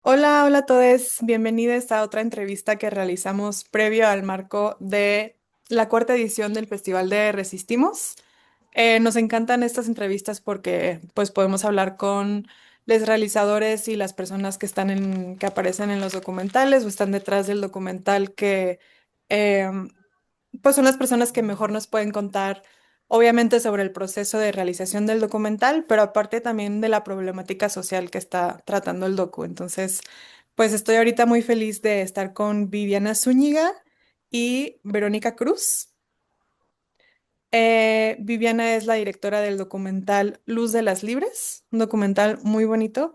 Hola, hola a todos. Bienvenidos a otra entrevista que realizamos previo al marco de la cuarta edición del Festival de Resistimos. Nos encantan estas entrevistas porque pues podemos hablar con los realizadores y las personas que que aparecen en los documentales o están detrás del documental em, pues son las personas que mejor nos pueden contar, obviamente, sobre el proceso de realización del documental, pero aparte también de la problemática social que está tratando el docu. Entonces, pues estoy ahorita muy feliz de estar con Viviana Zúñiga y Verónica Cruz. Viviana es la directora del documental Luz de las Libres, un documental muy bonito.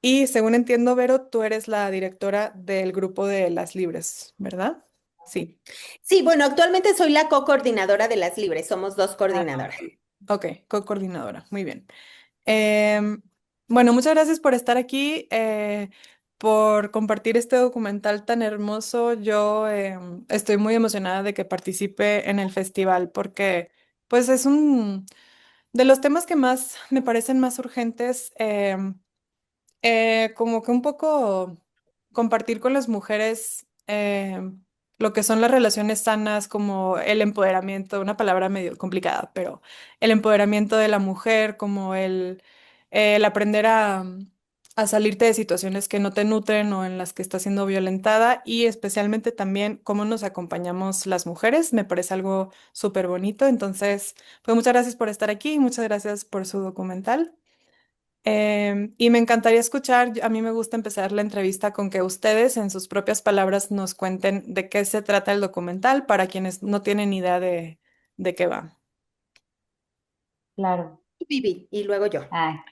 Y según entiendo, Vero, tú eres la directora del grupo de Las Libres, ¿verdad? Sí. Sí, bueno, actualmente soy la co-coordinadora de las Libres, somos dos Ah, coordinadoras. ok, co-coordinadora, muy bien. Em, bueno, muchas gracias por estar aquí, por compartir este documental tan hermoso. Yo estoy muy emocionada de que participe en el festival porque pues es un de los temas que más me parecen más urgentes. Como que un poco compartir con las mujeres lo que son las relaciones sanas, como el empoderamiento, una palabra medio complicada, pero el empoderamiento de la mujer, como el aprender a salirte de situaciones que no te nutren o en las que estás siendo violentada y especialmente también cómo nos acompañamos las mujeres, me parece algo súper bonito. Entonces, pues muchas gracias por estar aquí y muchas gracias por su documental. Y me encantaría escuchar, a mí me gusta empezar la entrevista con que ustedes en sus propias palabras nos cuenten de qué se trata el documental para quienes no tienen idea de qué va. Claro. Vivi, y luego yo.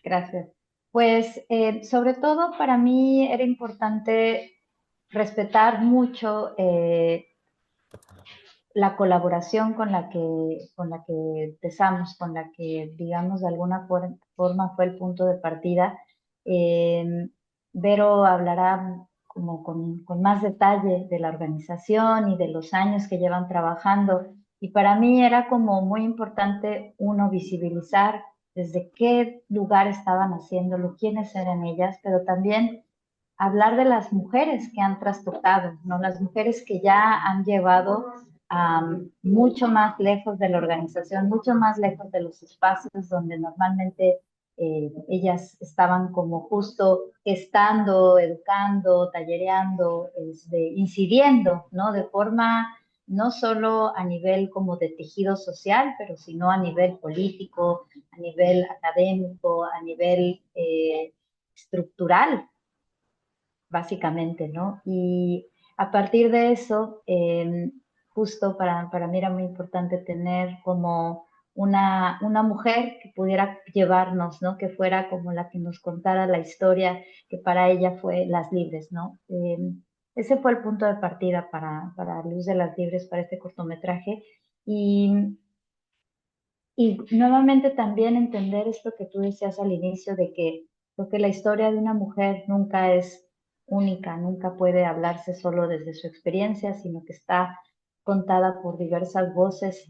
Gracias. Pues sobre todo para mí era importante respetar mucho la colaboración con la que empezamos, con la que, digamos, de alguna forma fue el punto de partida. Eh, Vero hablará como con más detalle de la organización y de los años que llevan trabajando. Y para mí era como muy importante, uno, visibilizar desde qué lugar estaban haciéndolo, quiénes eran ellas, pero también hablar de las mujeres que han trastocado, ¿no? Las mujeres que ya han llevado mucho más lejos de la organización, mucho más lejos de los espacios donde normalmente ellas estaban como justo estando, educando, tallereando, incidiendo, ¿no? De forma no solo a nivel como de tejido social, pero sino a nivel político, a nivel académico, a nivel estructural, básicamente, ¿no? Y a partir de eso, justo para mí era muy importante tener como una mujer que pudiera llevarnos, ¿no? Que fuera como la que nos contara la historia que para ella fue Las Libres, ¿no? Ese fue el punto de partida para Luz de las Libres, para este cortometraje. Y, y nuevamente también entender esto que tú decías al inicio de que porque la historia de una mujer nunca es única, nunca puede hablarse solo desde su experiencia, sino que está contada por diversas voces,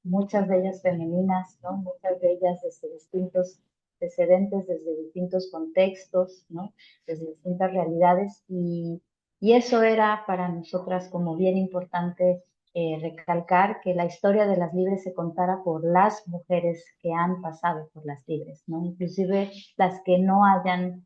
muchas de ellas femeninas, ¿no? Muchas de ellas desde distintos precedentes, desde distintos contextos, ¿no? Desde distintas realidades. Y eso era para nosotras como bien importante recalcar que la historia de las libres se contara por las mujeres que han pasado por las libres, ¿no? Inclusive las que no hayan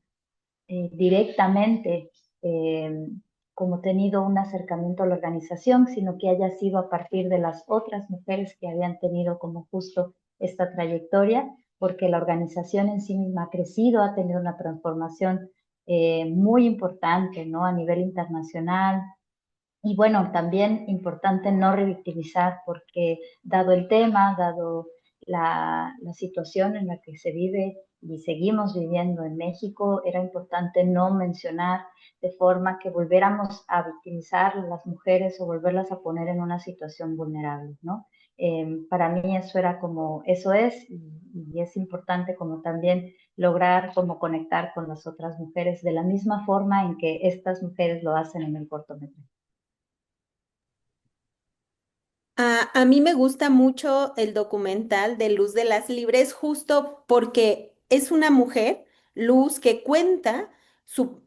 directamente eh, como tenido un acercamiento a la organización, sino que haya sido a partir de las otras mujeres que habían tenido como justo esta trayectoria, porque la organización en sí misma ha crecido, ha tenido una transformación muy importante, ¿no? A nivel internacional, y bueno, también importante no revictimizar porque dado el tema, dado la situación en la que se vive y seguimos viviendo en México, era importante no mencionar de forma que volviéramos a victimizar a las mujeres o volverlas a poner en una situación vulnerable, ¿no? Para mí eso era como, eso es, y es importante como también lograr como conectar con las otras mujeres de la misma forma en que estas mujeres lo hacen en el cortometraje. A mí me gusta mucho el documental de Luz de las Libres justo porque es una mujer, Luz, que cuenta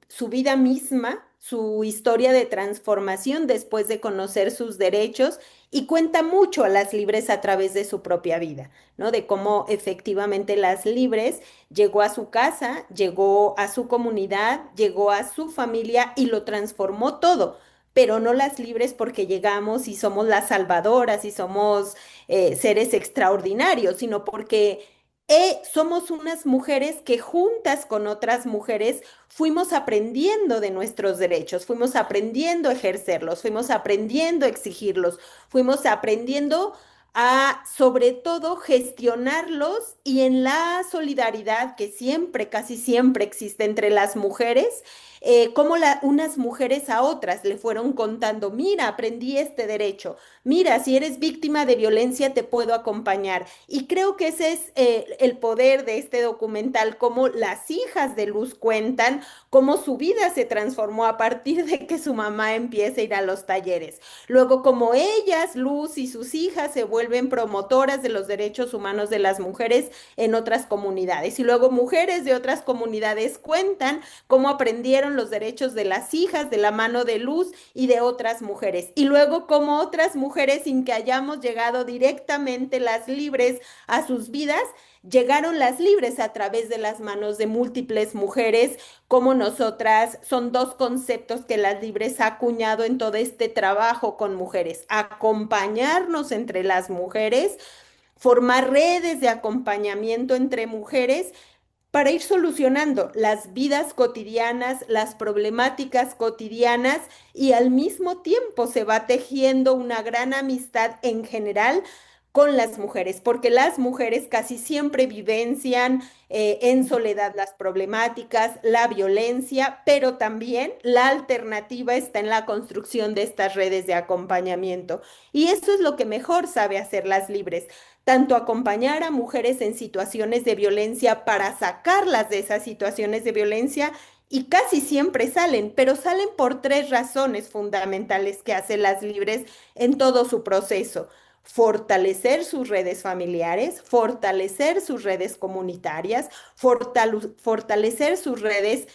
su vida misma, su historia de transformación después de conocer sus derechos y cuenta mucho a las libres a través de su propia vida, ¿no? De cómo efectivamente las libres llegó a su casa, llegó a su comunidad, llegó a su familia y lo transformó todo. Pero no las libres porque llegamos y somos las salvadoras y somos seres extraordinarios, sino porque somos unas mujeres que juntas con otras mujeres fuimos aprendiendo de nuestros derechos, fuimos aprendiendo a ejercerlos, fuimos aprendiendo a exigirlos, fuimos aprendiendo a, sobre todo, gestionarlos y en la solidaridad que siempre, casi siempre existe entre las mujeres, como unas mujeres a otras le fueron contando, mira, aprendí este derecho, mira, si eres víctima de violencia te puedo acompañar. Y creo que ese es el poder de este documental, cómo las hijas de Luz cuentan cómo su vida se transformó a partir de que su mamá empieza a ir a los talleres. Luego, como ellas, Luz y sus hijas, se vuelven promotoras de los derechos humanos de las mujeres en otras comunidades. Y luego mujeres de otras comunidades cuentan cómo aprendieron los derechos de las hijas de la mano de Luz y de otras mujeres. Y luego cómo otras mujeres, sin que hayamos llegado directamente las libres a sus vidas, llegaron las libres a través de las manos de múltiples mujeres, como nosotras, son dos conceptos que las libres ha acuñado en todo este trabajo con mujeres, acompañarnos entre las mujeres, formar redes de acompañamiento entre mujeres para ir solucionando las vidas cotidianas, las problemáticas cotidianas y al mismo tiempo se va tejiendo una gran amistad en general con las mujeres, porque las mujeres casi siempre vivencian en soledad las problemáticas, la violencia, pero también la alternativa está en la construcción de estas redes de acompañamiento. Y eso es lo que mejor sabe hacer las libres, tanto acompañar a mujeres en situaciones de violencia para sacarlas de esas situaciones de violencia y casi siempre salen, pero salen por tres razones fundamentales que hacen las libres en todo su proceso. Fortalecer sus redes familiares, fortalecer sus redes comunitarias, fortalecer sus redes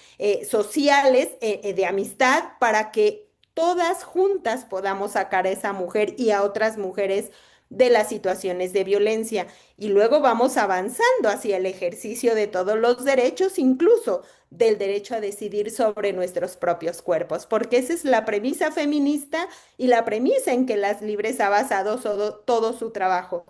sociales de amistad para que todas juntas podamos sacar a esa mujer y a otras mujeres de las situaciones de violencia y luego vamos avanzando hacia el ejercicio de todos los derechos, incluso del derecho a decidir sobre nuestros propios cuerpos, porque esa es la premisa feminista y la premisa en que las libres ha basado todo su trabajo.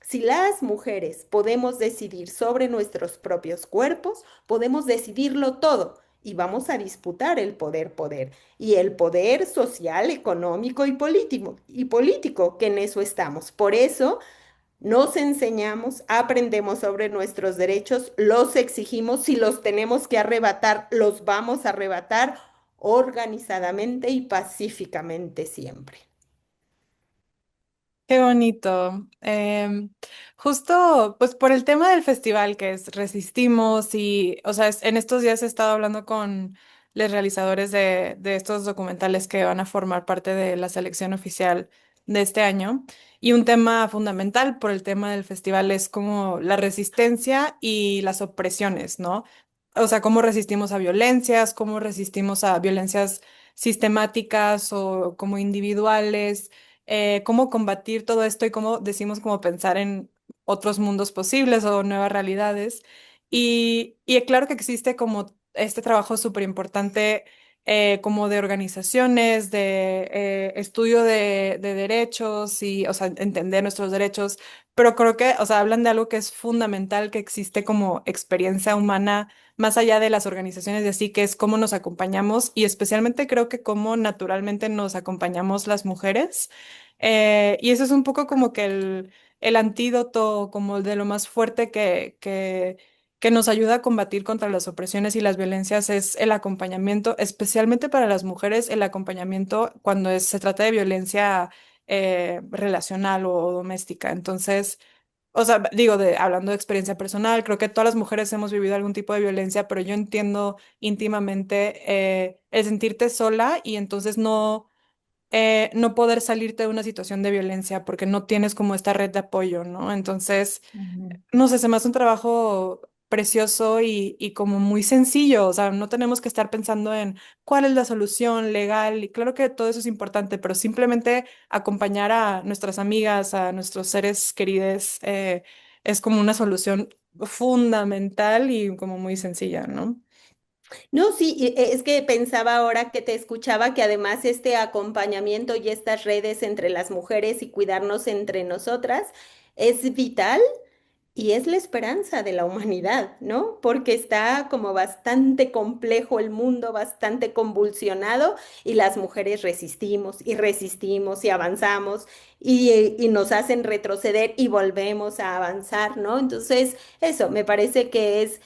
Si las mujeres podemos decidir sobre nuestros propios cuerpos, podemos decidirlo todo y vamos a disputar el poder y el poder social, económico y político, que en eso estamos. Por eso nos enseñamos, aprendemos sobre nuestros derechos, los exigimos, si los tenemos que arrebatar, los vamos a arrebatar organizadamente y pacíficamente siempre. Qué bonito. Justo, pues por el tema del festival que es Resistimos y, o sea, en estos días he estado hablando con los realizadores de estos documentales que van a formar parte de la selección oficial de este año. Y un tema fundamental por el tema del festival es como la resistencia y las opresiones, ¿no? O sea, cómo resistimos a violencias, cómo resistimos a violencias sistemáticas o como individuales, cómo combatir todo esto y cómo decimos cómo pensar en otros mundos posibles o nuevas realidades. Y claro que existe como este trabajo súper importante como de organizaciones, de estudio de derechos y, o sea, entender nuestros derechos, pero creo que, o sea, hablan de algo que es fundamental, que existe como experiencia humana más allá de las organizaciones y así, que es cómo nos acompañamos y especialmente creo que cómo naturalmente nos acompañamos las mujeres. Y eso es un poco como que el antídoto, como de lo más fuerte que nos ayuda a combatir contra las opresiones y las violencias es el acompañamiento, especialmente para las mujeres, el acompañamiento cuando se trata de violencia relacional o doméstica. Entonces, o sea, digo, hablando de experiencia personal, creo que todas las mujeres hemos vivido algún tipo de violencia, pero yo entiendo íntimamente el sentirte sola y entonces no poder salirte de una situación de violencia porque no tienes como esta red de apoyo, ¿no? Entonces, Ujú. no sé, se me hace un trabajo precioso y como muy sencillo. O sea, no tenemos que estar pensando en cuál es la solución legal. Y claro que todo eso es importante, pero simplemente acompañar a nuestras amigas, a nuestros seres queridos, es como una solución fundamental y como muy sencilla, ¿no? No, sí, es que pensaba ahora que te escuchaba que además este acompañamiento y estas redes entre las mujeres y cuidarnos entre nosotras es vital. Y es la esperanza de la humanidad, ¿no? Porque está como bastante complejo el mundo, bastante convulsionado, y las mujeres resistimos y resistimos y avanzamos y nos hacen retroceder y volvemos a avanzar, ¿no? Entonces, eso, me parece que es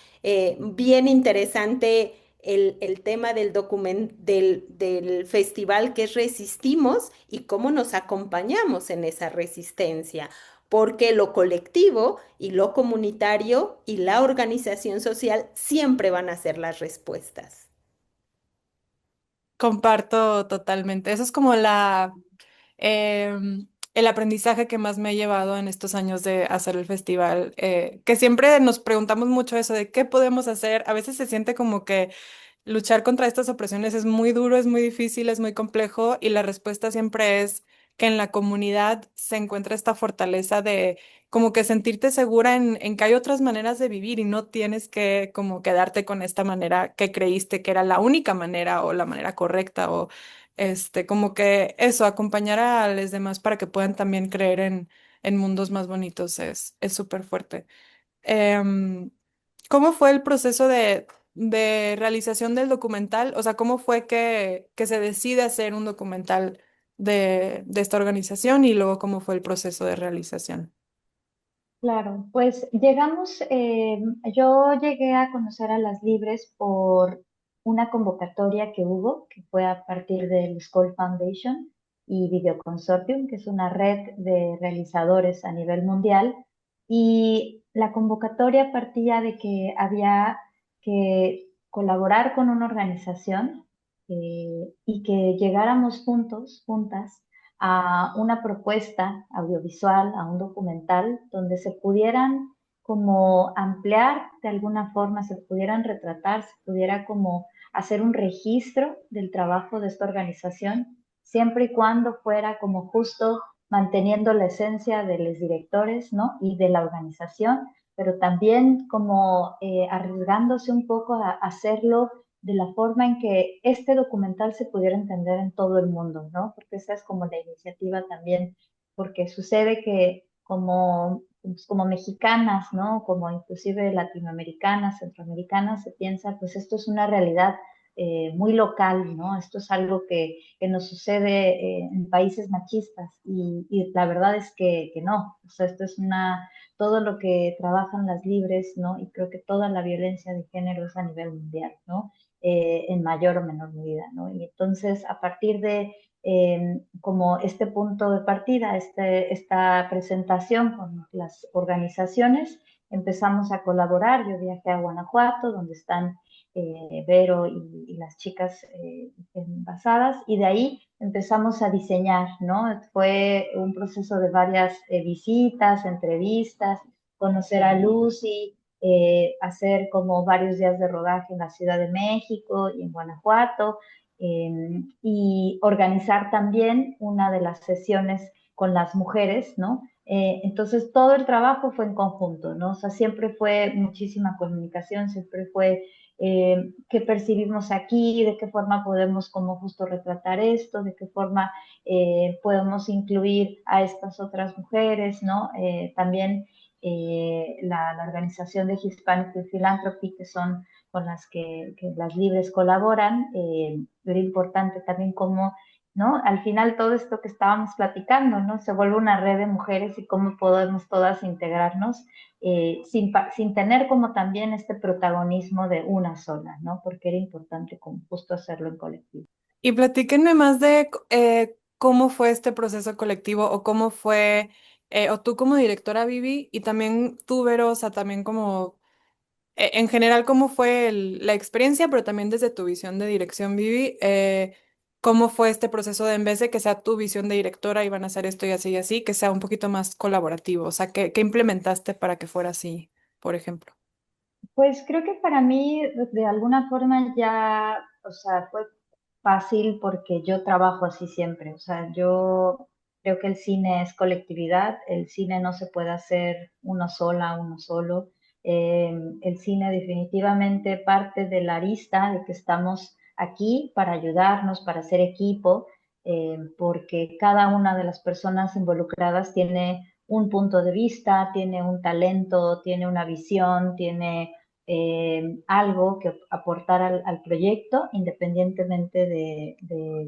bien interesante el tema del festival que es Resistimos y cómo nos acompañamos en esa resistencia porque lo colectivo y lo comunitario y la organización social siempre van a ser las respuestas. Comparto totalmente. Eso es como el aprendizaje que más me ha llevado en estos años de hacer el festival, que siempre nos preguntamos mucho eso de qué podemos hacer. A veces se siente como que luchar contra estas opresiones es muy duro, es muy difícil, es muy complejo y la respuesta siempre es que en la comunidad se encuentra esta fortaleza de como que sentirte segura en que hay otras maneras de vivir y no tienes que como quedarte con esta manera que creíste que era la única manera o la manera correcta o como que eso, acompañar a los demás para que puedan también creer en mundos más bonitos es súper fuerte. Em, ¿Cómo fue el proceso de realización del documental? O sea, ¿cómo fue que se decide hacer un documental de esta organización y luego cómo fue el proceso de realización? Claro, pues llegamos, yo llegué a conocer a Las Libres por una convocatoria que hubo, que fue a partir del Skoll Foundation y Video Consortium, que es una red de realizadores a nivel mundial. Y la convocatoria partía de que había que colaborar con una organización y que llegáramos juntos, juntas a una propuesta audiovisual, a un documental, donde se pudieran como ampliar de alguna forma, se pudieran retratar, se pudiera como hacer un registro del trabajo de esta organización, siempre y cuando fuera como justo manteniendo la esencia de los directores, ¿no? Y de la organización, pero también como arriesgándose un poco a hacerlo de la forma en que este documental se pudiera entender en todo el mundo, ¿no? Porque esa es como la iniciativa también, porque sucede que como, pues, como mexicanas, ¿no? Como inclusive latinoamericanas, centroamericanas, se piensa, pues esto es una realidad muy local, ¿no? Esto es algo que nos sucede en países machistas y la verdad es que no, o sea, esto es una, todo lo que trabajan las libres, ¿no? Y creo que toda la violencia de género es a nivel mundial, ¿no? En mayor o menor medida, ¿no? Y entonces, a partir de como este punto de partida, esta presentación con las organizaciones, empezamos a colaborar. Yo viajé a Guanajuato, donde están Vero y las chicas basadas, y de ahí empezamos a diseñar, ¿no? Fue un proceso de varias visitas, entrevistas, conocer a Lucy, hacer como varios días de rodaje en la Ciudad de México y en Guanajuato, y organizar también una de las sesiones con las mujeres, ¿no? Entonces todo el trabajo fue en conjunto, ¿no? O sea, siempre fue muchísima comunicación, siempre fue qué percibimos aquí, de qué forma podemos como justo retratar esto, de qué forma podemos incluir a estas otras mujeres, ¿no? También la organización de Hispanic Philanthropy, que son con las que las libres colaboran, era importante también como, ¿no? Al final todo esto que estábamos platicando, ¿no? Se vuelve una red de mujeres y cómo podemos todas integrarnos sin tener como también este protagonismo de una sola, ¿no? Porque era importante como justo hacerlo en colectivo. Y platíquenme más de cómo fue este proceso colectivo o cómo fue, o tú como directora, Vivi, y también tú, Vero, o sea, también como en general, ¿cómo fue la experiencia, pero también desde tu visión de dirección, Vivi? ¿Cómo fue este proceso de en vez de que sea tu visión de directora y van a hacer esto y así, que sea un poquito más colaborativo? O sea, ¿qué implementaste para que fuera así, por ejemplo? Pues creo que para mí de alguna forma ya, o sea, fue fácil porque yo trabajo así siempre. O sea, yo creo que el cine es colectividad, el cine no se puede hacer uno sola, uno solo. El cine definitivamente parte de la arista de que estamos aquí para ayudarnos, para hacer equipo, porque cada una de las personas involucradas tiene un punto de vista, tiene un talento, tiene una visión, tiene algo que aportar al proyecto, independientemente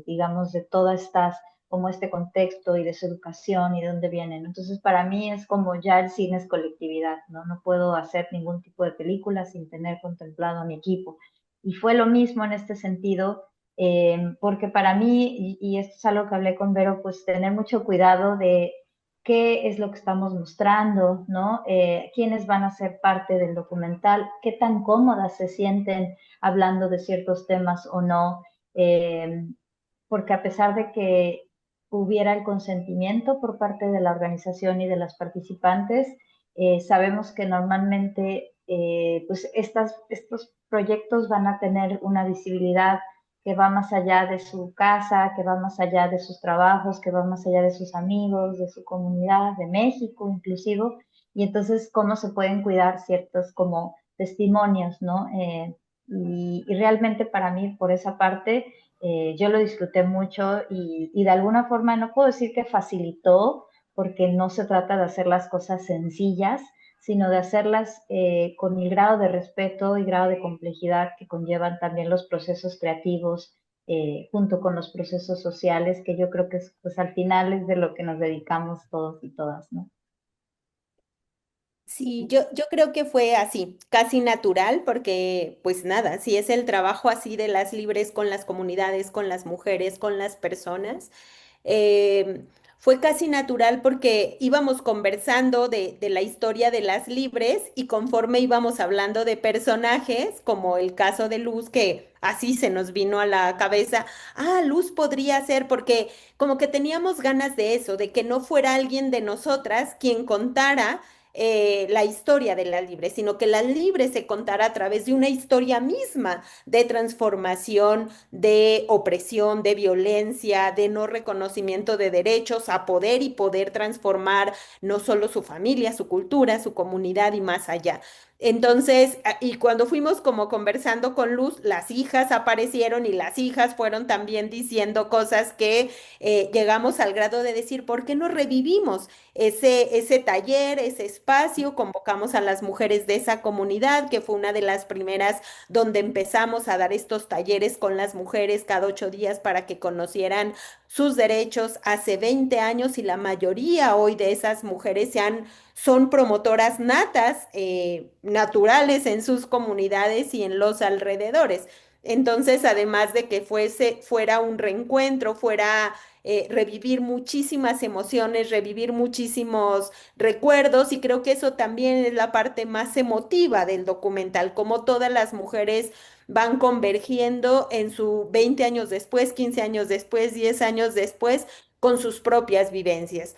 digamos, de todas estas, como este contexto y de su educación y de dónde vienen. Entonces, para mí es como ya el cine es colectividad, ¿no? No puedo hacer ningún tipo de película sin tener contemplado a mi equipo. Y fue lo mismo en este sentido, porque para mí, y esto es algo que hablé con Vero, pues tener mucho cuidado de qué es lo que estamos mostrando, ¿no? Quiénes van a ser parte del documental, qué tan cómodas se sienten hablando de ciertos temas o no, eh, porque a pesar de que hubiera el consentimiento por parte de la organización y de las participantes, sabemos que normalmente pues estos proyectos van a tener una visibilidad que va más allá de su casa, que va más allá de sus trabajos, que va más allá de sus amigos, de su comunidad, de México inclusive, y entonces cómo se pueden cuidar ciertos como testimonios, ¿no? Y realmente para mí, por esa parte, yo lo disfruté mucho y de alguna forma no puedo decir que facilitó, porque no se trata de hacer las cosas sencillas, sino de hacerlas con el grado de respeto y grado de complejidad que conllevan también los procesos creativos, junto con los procesos sociales, que yo creo que es, pues al final es de lo que nos dedicamos todos y todas, ¿no? Sí, yo creo que fue así, casi natural, porque pues nada, si es el trabajo así de las libres con las comunidades, con las mujeres, con las personas, fue casi natural porque íbamos conversando de la historia de las libres y conforme íbamos hablando de personajes, como el caso de Luz, que así se nos vino a la cabeza, Luz podría ser, porque como que teníamos ganas de eso, de que no fuera alguien de nosotras quien contara la historia de las libres, sino que las libres se contara a través de una historia misma de transformación, de opresión, de violencia, de no reconocimiento de derechos a poder y poder transformar no solo su familia, su cultura, su comunidad y más allá. Entonces, y cuando fuimos como conversando con Luz, las hijas aparecieron y las hijas fueron también diciendo cosas que llegamos al grado de decir, ¿por qué no revivimos ese taller, ese espacio? Convocamos a las mujeres de esa comunidad, que fue una de las primeras donde empezamos a dar estos talleres con las mujeres cada 8 días para que conocieran sus derechos hace 20 años y la mayoría hoy de esas mujeres son promotoras natas, naturales en sus comunidades y en los alrededores. Entonces, además de que fuera un reencuentro, fuera revivir muchísimas emociones, revivir muchísimos recuerdos, y creo que eso también es la parte más emotiva del documental, como todas las mujeres van convergiendo en su 20 años después, 15 años después, 10 años después, con sus propias vivencias.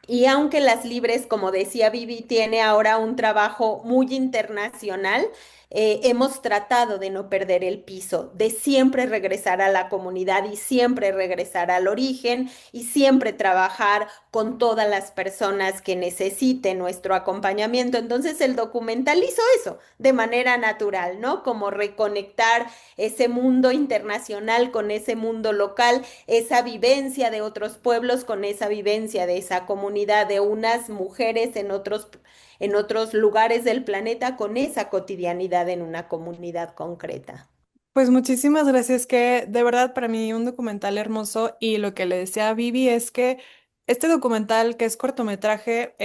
Y aunque Las Libres, como decía Vivi, tiene ahora un trabajo muy internacional, hemos tratado de no perder el piso, de siempre regresar a la comunidad y siempre regresar al origen y siempre trabajar con todas las personas que necesiten nuestro acompañamiento. Entonces el documental hizo eso de manera natural, ¿no? Como reconectar ese mundo internacional con ese mundo local, esa vivencia de otros pueblos con esa vivencia de esa comunidad, de unas mujeres en otros lugares del planeta con esa cotidianidad en una comunidad concreta. Pues muchísimas gracias, que de verdad para mí un documental hermoso, y lo que le decía a Vivi es que este documental, que es cortometraje,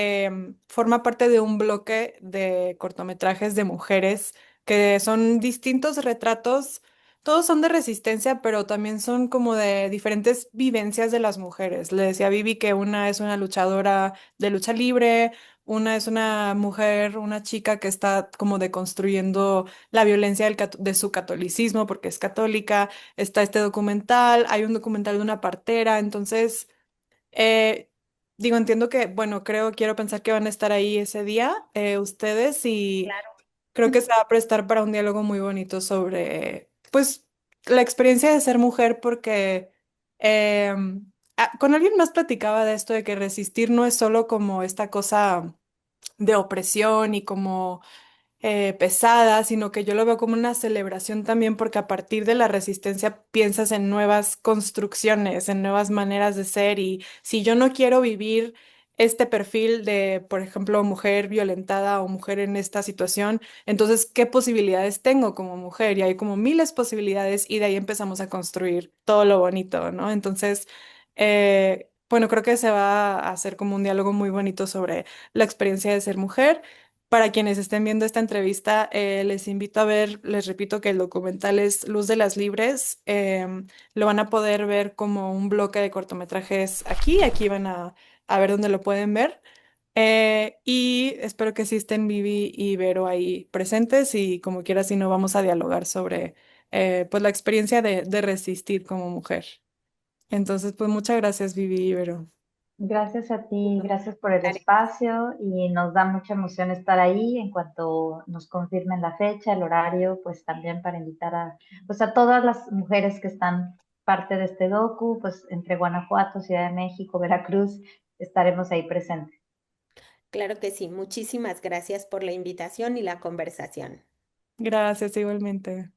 forma parte de un bloque de cortometrajes de mujeres que son distintos retratos. Todos son de resistencia, pero también son como de diferentes vivencias de las mujeres. Le decía a Vivi que una es una luchadora de lucha libre, una es una mujer, una chica que está como deconstruyendo la violencia de su catolicismo porque es católica. Está este documental, hay un documental de una partera. Entonces, eh, entiendo que, bueno, quiero pensar que van a estar ahí ese día, ustedes, y Claro. Creo que se va a prestar para un diálogo muy bonito sobre, pues, la experiencia de ser mujer, porque con alguien más platicaba de esto, de que resistir no es solo como esta cosa de opresión y como pesada, sino que yo lo veo como una celebración también porque a partir de la resistencia piensas en nuevas construcciones, en nuevas maneras de ser y si yo no quiero vivir este perfil de, por ejemplo, mujer violentada o mujer en esta situación, entonces, ¿qué posibilidades tengo como mujer? Y hay como miles de posibilidades y de ahí empezamos a construir todo lo bonito, ¿no? Entonces, bueno, creo que se va a hacer como un diálogo muy bonito sobre la experiencia de ser mujer. Para quienes estén viendo esta entrevista, les invito a ver, les repito que el documental es Luz de las Libres. Lo van a poder ver como un bloque de cortometrajes aquí van a ver dónde lo pueden ver. Y espero que sí estén Vivi y Vero ahí presentes y como quiera, si no, vamos a dialogar sobre pues la experiencia de resistir como mujer. Entonces, pues muchas gracias, Vivi y Vero. Gracias a ti, gracias por el espacio y nos da mucha emoción estar ahí en cuanto nos confirmen la fecha, el horario, pues también para invitar a, pues a todas las mujeres que están parte de este docu, pues entre Guanajuato, Ciudad de México, Veracruz, estaremos ahí presentes. Claro que sí. Muchísimas gracias por la invitación y la conversación. Gracias igualmente.